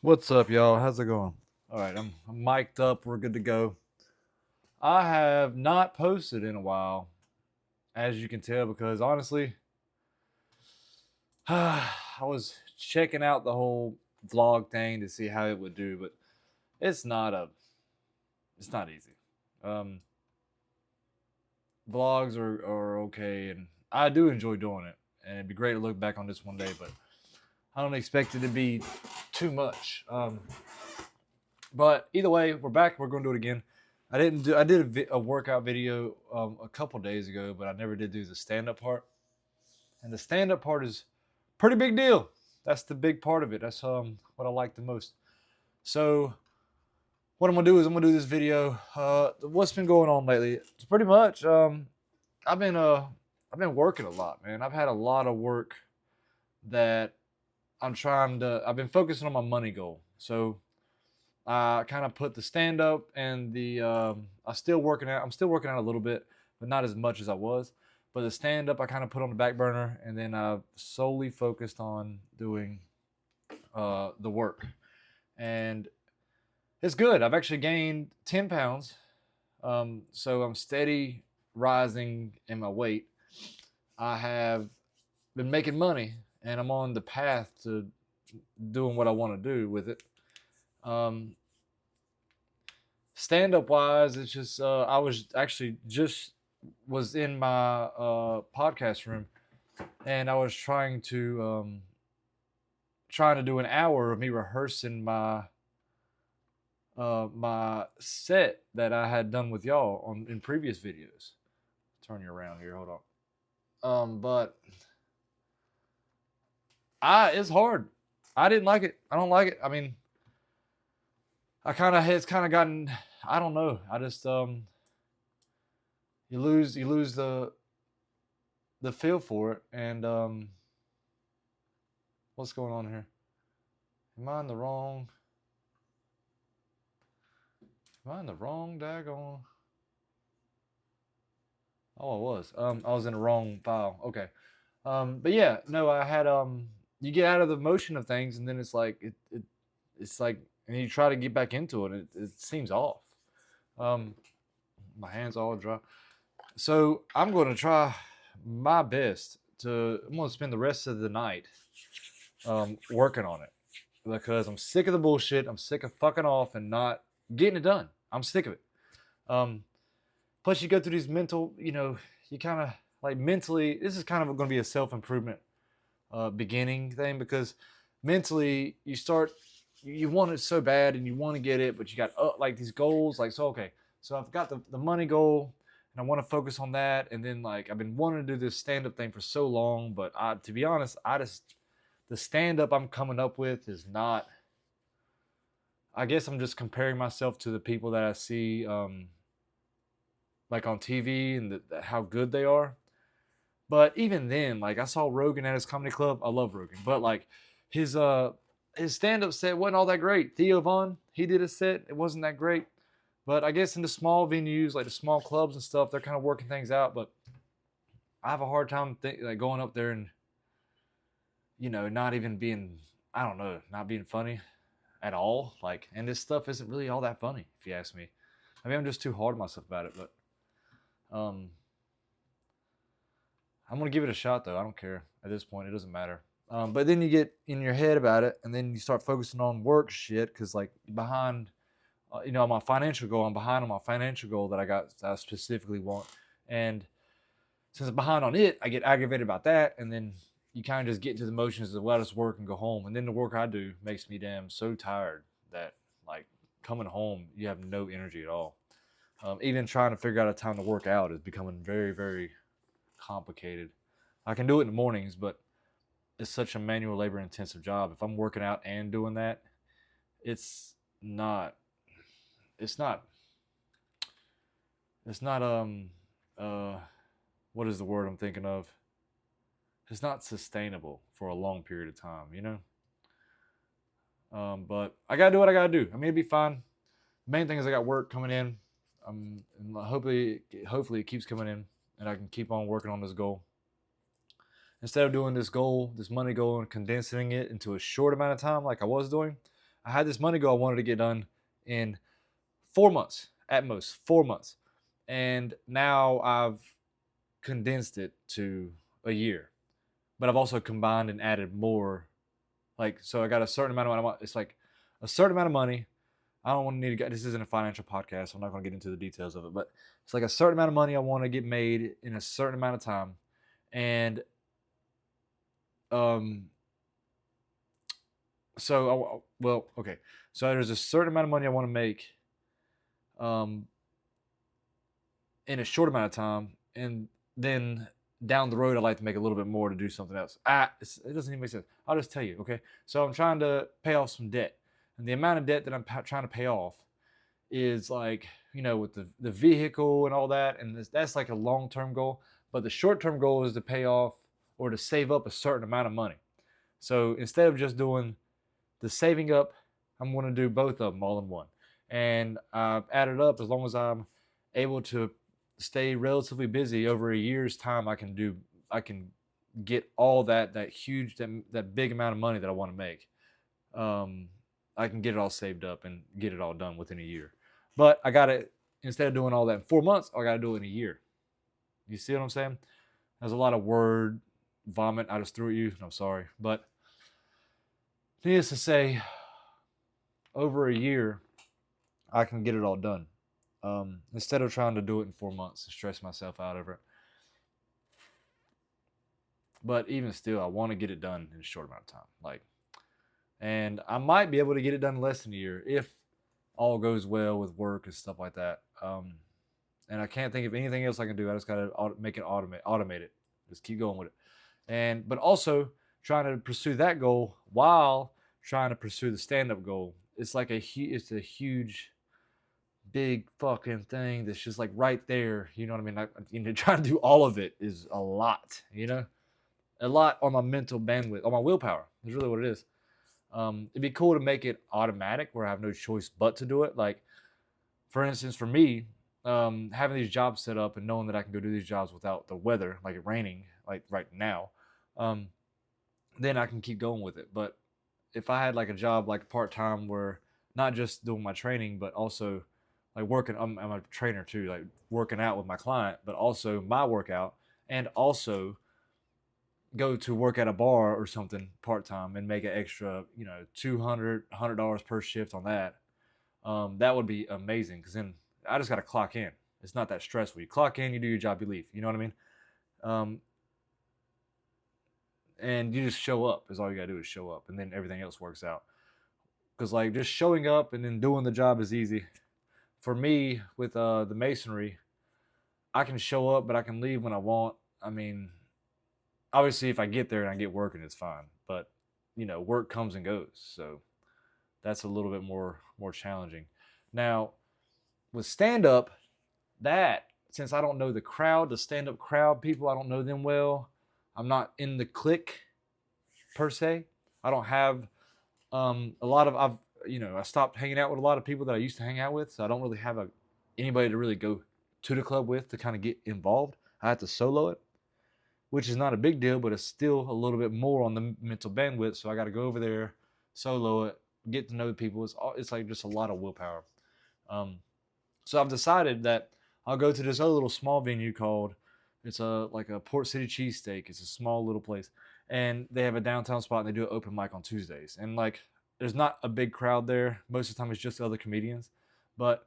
What's up, y'all? How's it going? All right, I'm mic'd up. We're good to go. I have not posted in a while, as you can tell, because honestly, I was checking out the whole vlog thing to see how it would do, but it's not a, it's not easy. Um, Vlogs are okay, and I do enjoy doing it, and it'd be great to look back on this one day, but I don't expect it to be too much. But either way, we're back. We're going to do it again. I didn't do. I did a workout video a couple days ago, but I never did do the stand up part. And the stand up part is pretty big deal. That's the big part of it. That's what I like the most. So what I'm gonna do is I'm gonna do this video. What's been going on lately? It's pretty much I've been I've been working a lot, man. I've had a lot of work that I've been focusing on my money goal. So I kind of put the stand up and the I'm still working out a little bit, but not as much as I was. But the stand up I kind of put on the back burner, and then I solely focused on doing the work, and it's good. I've actually gained 10 pounds, so I'm steady rising in my weight. I have been making money, and I'm on the path to doing what I want to do with it. Um, Stand up wise, it's just I was actually just was in my podcast room, and I was trying to do an hour of me rehearsing my set that I had done with y'all on in previous videos. Turn you around here, hold on. But it's hard. I didn't like it. I don't like it. I mean, it's kind of gotten. I don't know. I just you lose the feel for it. And what's going on here? Am I in the wrong? Am I in the wrong daggone? Oh, I was. I was in the wrong file. Okay. But yeah, no, I had you get out of the motion of things, and then it's like it's like, and you try to get back into it, and it seems off. Um, my hands all dry. So I'm going to try my best to. I'm going to spend the rest of the night working on it, because I'm sick of the bullshit. I'm sick of fucking off and not getting it done. I'm sick of it. Um, Plus, you go through these mental, you kind of like mentally. This is kind of going to be a self improvement beginning thing, because mentally you want it so bad and you want to get it, but you got like these goals. Like, so okay, so I've got the money goal, and I want to focus on that. And then like I've been wanting to do this stand up thing for so long, but to be honest, the stand up I'm coming up with is not. I guess I'm just comparing myself to the people that I see like on TV, and how good they are. But even then, like I saw Rogan at his comedy club. I love Rogan, but like his uh his stand up set wasn't all that great. Theo Vaughn, he did a set. It wasn't that great. But I guess in the small venues, like the small clubs and stuff, they're kind of working things out. But I have a hard time like going up there and not even being, I don't know, not being funny at all. Like, and this stuff isn't really all that funny, if you ask me. I mean, I'm just too hard on myself about it. But um, I'm gonna give it a shot though. I don't care at this point. It doesn't matter. But then you get in your head about it, and then you start focusing on work shit, because like behind, my financial goal. I'm behind on my financial goal that I specifically want, and since I'm behind on it, I get aggravated about that, and then you kind of just get into the motions of, well, just work and go home, and then the work I do makes me damn so tired that like coming home, you have no energy at all. Even trying to figure out a time to work out is becoming very, very complicated. I can do it in the mornings, but it's such a manual labor intensive job. If I'm working out and doing that, it's not it's not it's not uh what is the word I'm thinking of? It's not sustainable for a long period of time. But I gotta do what I gotta do. I mean, it'd be fine. The main thing is I got work coming in. And hopefully it keeps coming in, and I can keep on working on this goal. Instead of doing this money goal, and condensing it into a short amount of time like I was doing, I had this money goal I wanted to get done in 4 months, at most 4 months. And now I've condensed it to a year. But I've also combined and added more. Like, so I got a certain amount of money. It's like a certain amount of money. I don't want to need to get, this isn't a financial podcast. So I'm not going to get into the details of it, but it's like a certain amount of money I want to get made in a certain amount of time. And, um, so, well, okay. So there's a certain amount of money I want to make, um, in a short amount of time. And then down the road, I'd like to make a little bit more to do something else. It doesn't even make sense. I'll just tell you, okay? So I'm trying to pay off some debt. And the amount of debt that I'm trying to pay off is like, with the vehicle and all that. And that's like a long-term goal. But the short-term goal is to pay off or to save up a certain amount of money. So instead of just doing the saving up, I'm going to do both of them all in one. And I've added up, as long as I'm able to stay relatively busy over a year's time, I can get all that huge, that big amount of money that I want to make. I can get it all saved up and get it all done within a year. But I got to, instead of doing all that in 4 months, I got to do it in a year. You see what I'm saying? There's a lot of word vomit I just threw at you. I'm sorry. But needless to say, over a year, I can get it all done. Instead of trying to do it in 4 months and stress myself out over it. But even still, I want to get it done in a short amount of time. And I might be able to get it done in less than a year if all goes well with work and stuff like that. And I can't think of anything else I can do. I just got to make it automate it. Just keep going with it. But also trying to pursue that goal while trying to pursue the stand-up goal. It's like it's a huge, big fucking thing that's just like right there. You know what I mean? Trying to do all of it is a lot. A lot on my mental bandwidth, on my willpower. Is really what it is. It'd be cool to make it automatic where I have no choice but to do it. Like, for instance, for me, having these jobs set up and knowing that I can go do these jobs without the weather, like it raining, like right now, then I can keep going with it. But if I had like a job like part-time where not just doing my training, but also like working, I'm a trainer too, like working out with my client, but also my workout, and also go to work at a bar or something part-time and make an extra, $200 per shift on that. That would be amazing, because then I just got to clock in. It's not that stressful. You clock in, you do your job, you leave. You know what I mean? And you just show up. Is all you got to do is show up, and then everything else works out. Because like just showing up and then doing the job is easy. For me, with the masonry, I can show up, but I can leave when I want. I mean, obviously, if I get there and I get working, it's fine. But work comes and goes, so that's a little bit more challenging. Now, with stand up, since I don't know the stand up crowd people, I don't know them well. I'm not in the clique per se. I don't have a lot of I stopped hanging out with a lot of people that I used to hang out with, so I don't really have anybody to really go to the club with to kind of get involved. I had to solo it, which is not a big deal, but it's still a little bit more on the mental bandwidth. So I got to go over there, solo it, get to know people. It's like just a lot of willpower. So I've decided that I'll go to this other little small venue it's like a Port City cheesesteak. It's a small little place, and they have a downtown spot, and they do an open mic on Tuesdays. And like, there's not a big crowd there. Most of the time, it's just other comedians. But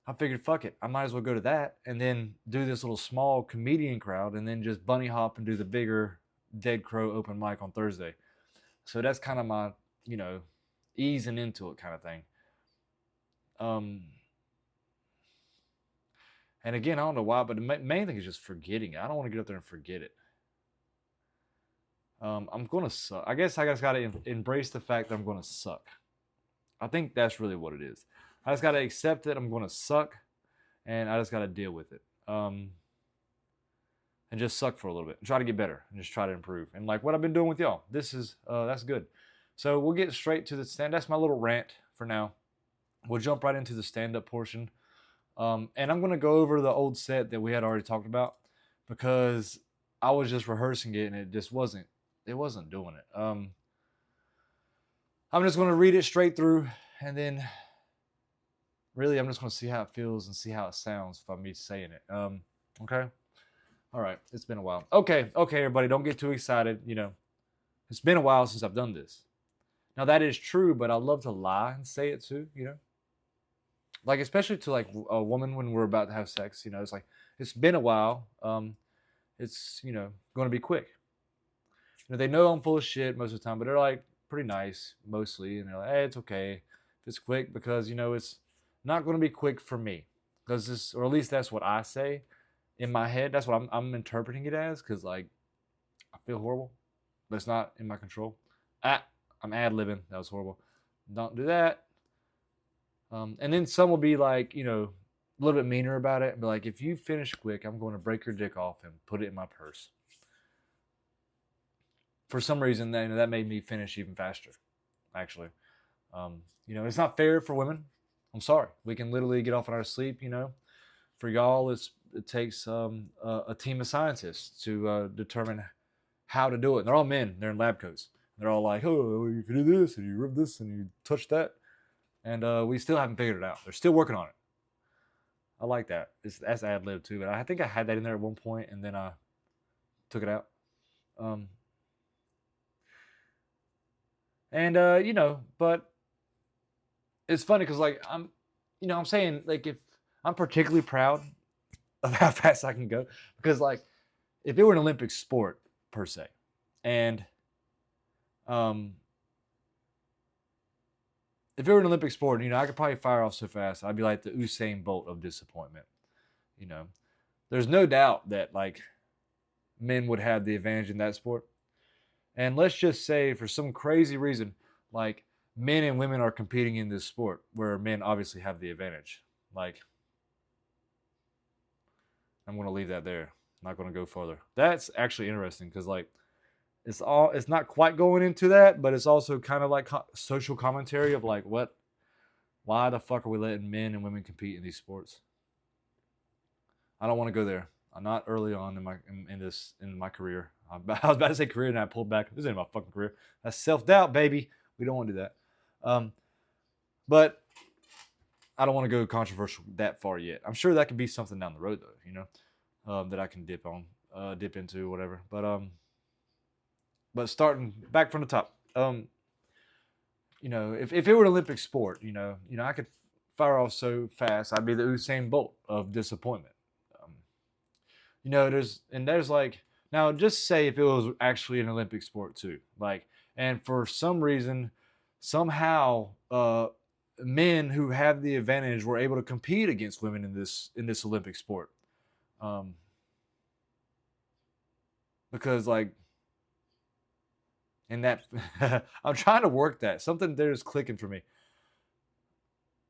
I figured, fuck it, I might as well go to that and then do this little small comedian crowd, and then just bunny hop and do the bigger Dead Crow open mic on Thursday. So that's kind of my, easing into it kind of thing. And again, I don't know why, but the main thing is just forgetting it. I don't want to get up there and forget it. I'm going to suck. I guess I just got to embrace the fact that I'm going to suck. I think that's really what it is. I just got to accept that I'm going to suck, and I just got to deal with it. And just suck for a little bit and try to get better and just try to improve. And like what I've been doing with y'all, that's good. So we'll get straight to the stand. That's my little rant for now. We'll jump right into the stand-up portion. And I'm going to go over the old set that we had already talked about, because I was just rehearsing it and it wasn't doing it. I'm just going to read it straight through, and then really I'm just going to see how it feels and see how it sounds by me saying it. Okay. All right. It's been a while. Okay. Okay, everybody, don't get too excited. It's been a while since I've done this. Now that is true, but I love to lie and say it too. Like especially to like a woman when we're about to have sex. It's like it's been a while. It's going to be quick. They know I'm full of shit most of the time, but they're like pretty nice mostly, and they're like, hey, it's okay if it's quick because it's not going to be quick for me, because this, or at least that's what I say in my head. That's what I'm interpreting it as, because like I feel horrible, but it's not in my control. I'm ad libbing. That was horrible. Don't do that. And then some will be like, a little bit meaner about it and be like, if you finish quick, I'm going to break your dick off and put it in my purse. For some reason, that made me finish even faster, actually. It's not fair for women. I'm sorry. We can literally get off in our sleep, For y'all, it takes a team of scientists to determine how to do it. And they're all men. They're in lab coats. They're all like, oh, you can do this, and you rub this, and you touch that. And we still haven't figured it out. They're still working on it. I like that. That's ad lib too, but I think I had that in there at one point, and then I took it out. But it's funny because like I'm saying, like, if I'm particularly proud of how fast I can go, because like if it were an Olympic sport per se, and if it were an Olympic sport, I could probably fire off so fast, I'd be like the Usain Bolt of disappointment. There's no doubt that like men would have the advantage in that sport. And let's just say for some crazy reason, like men and women are competing in this sport where men obviously have the advantage. Like, I'm going to leave that there. I'm not going to go further. That's actually interesting because like it's not quite going into that, but it's also kind of like social commentary of like why the fuck are we letting men and women compete in these sports? I don't want to go there. I'm not early on in my career. I was about to say career and I pulled back. This ain't my fucking career. That's self-doubt, baby. We don't want to do that. But I don't want to go controversial that far yet. I'm sure that could be something down the road though, that I can dip into, whatever. But starting back from the top, if it were an Olympic sport, I could fire off so fast, I'd be the Usain Bolt of disappointment. There's like, now just say if it was actually an Olympic sport too, like, and for some reason, somehow, men who have the advantage were able to compete against women in this Olympic sport, because like, in that, I'm trying to work that something there's clicking for me.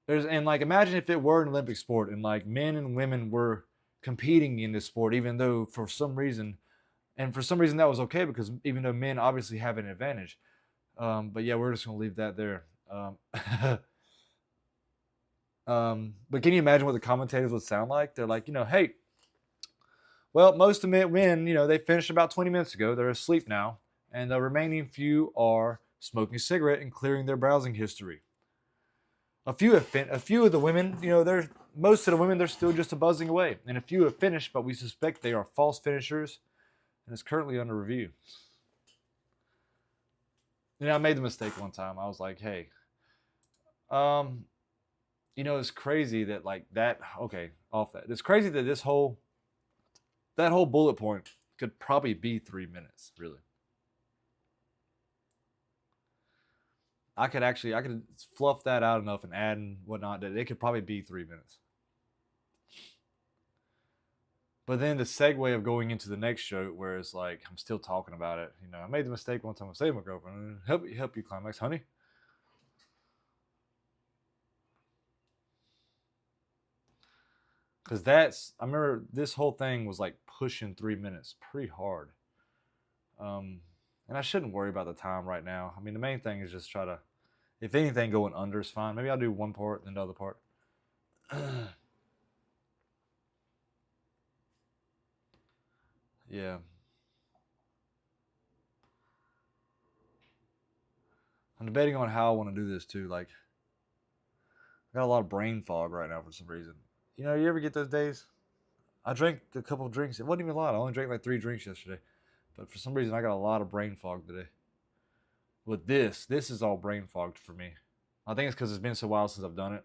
And like, imagine if it were an Olympic sport and like men and women were competing in this sport, even though for some reason that was okay because even though men obviously have an advantage. But yeah, we're just gonna leave that there. But can you imagine what the commentators would sound like? They're like, hey, well, most of them men, they finished about 20 minutes ago. They're asleep now, and the remaining few are smoking a cigarette and clearing their browsing history. A few of the women, most of the women, they're still just buzzing away, and a few have finished, but we suspect they are false finishers, and it's currently under review. I made the mistake one time. I was like, hey, it's crazy that like that. Okay, off that. It's crazy that that whole bullet point could probably be 3 minutes, really. I could fluff that out enough and add and whatnot that it could probably be 3 minutes. But then the segue of going into the next show, where it's like I'm still talking about it. I made the mistake one time. I saved my girlfriend. Help you climax, honey. Because I remember this whole thing was like pushing 3 minutes pretty hard. And I shouldn't worry about the time right now. I mean, the main thing is just try to, if anything, going under is fine. Maybe I'll do one part, then the other part. Yeah. I'm debating on how I want to do this too. Like, I got a lot of brain fog right now for some reason. You know, you ever get those days? I drank a couple of drinks. It wasn't even a lot. I only drank like 3 drinks yesterday. But for some reason, I got a lot of brain fog today. With this is all brain fogged for me. I think it's because it's been so while since I've done it.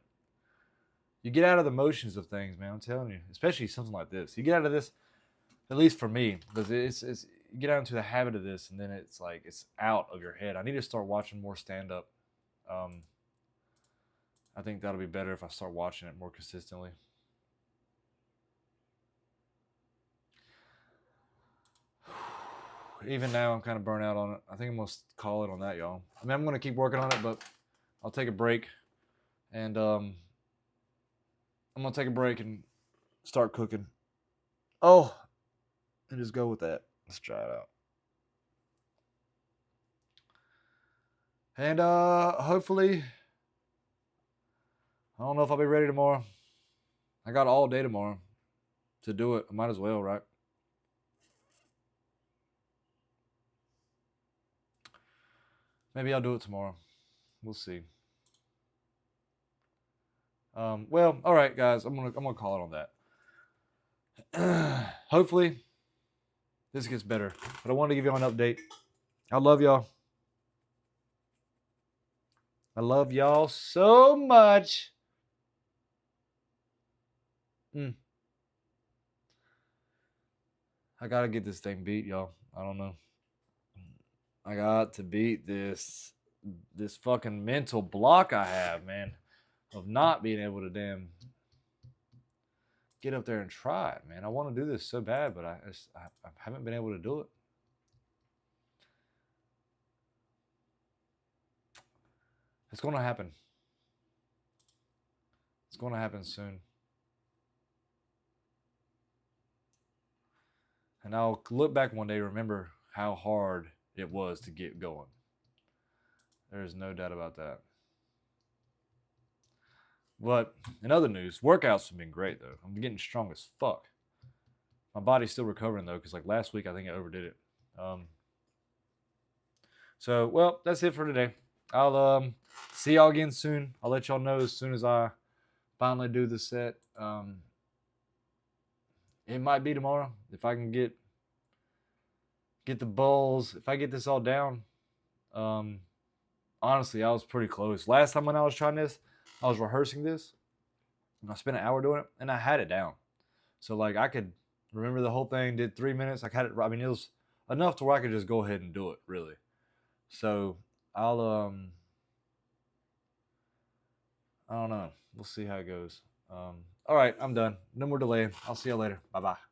You get out of the motions of things, man. I'm telling you, especially something like this. You get out of this, at least for me, because it's you get out into the habit of this, and then it's like it's out of your head. I need to start watching more stand up. I think that'll be better if I start watching it more consistently. Even now, I'm kind of burnt out on it. I think I'm going to call it on that, y'all. I mean, I'm going to keep working on it, but I'll take a break. And I'm going to take a break and start cooking. Oh, and just go with that. Let's try it out. And hopefully, I don't know if I'll be ready tomorrow. I got all day tomorrow to do it. I might as well, right? Maybe I'll do it tomorrow. We'll see. Well, all right, guys. I'm gonna call it on that. Hopefully, this gets better. But I wanted to give y'all an update. I love y'all. I love y'all so much. I gotta get this thing beat, y'all. I don't know. I got to beat this fucking mental block I have, man, of not being able to damn get up there and try it, man. I want to do this so bad, but I haven't been able to do it. It's going to happen. It's going to happen soon. And I'll look back one day, remember how hard it was to get going. There is no doubt about that. But in other news, workouts have been great, though. I'm getting strong as fuck. My body's still recovering, though, because like last week, I think I overdid it. So, well, that's it for today. I'll see y'all again soon. I'll let y'all know as soon as I finally do the set. It might be tomorrow if I can get the balls. If I get this all down, honestly, I was pretty close. Last time when I was trying this, I was rehearsing this, and I spent an hour doing it, and I had it down. So like I could remember the whole thing. Did 3 minutes. I had it. I mean, it was enough to where I could just go ahead and do it. Really. So I'll I don't know. We'll see how it goes. All right, I'm done. No more delaying. I'll see you later. Bye bye.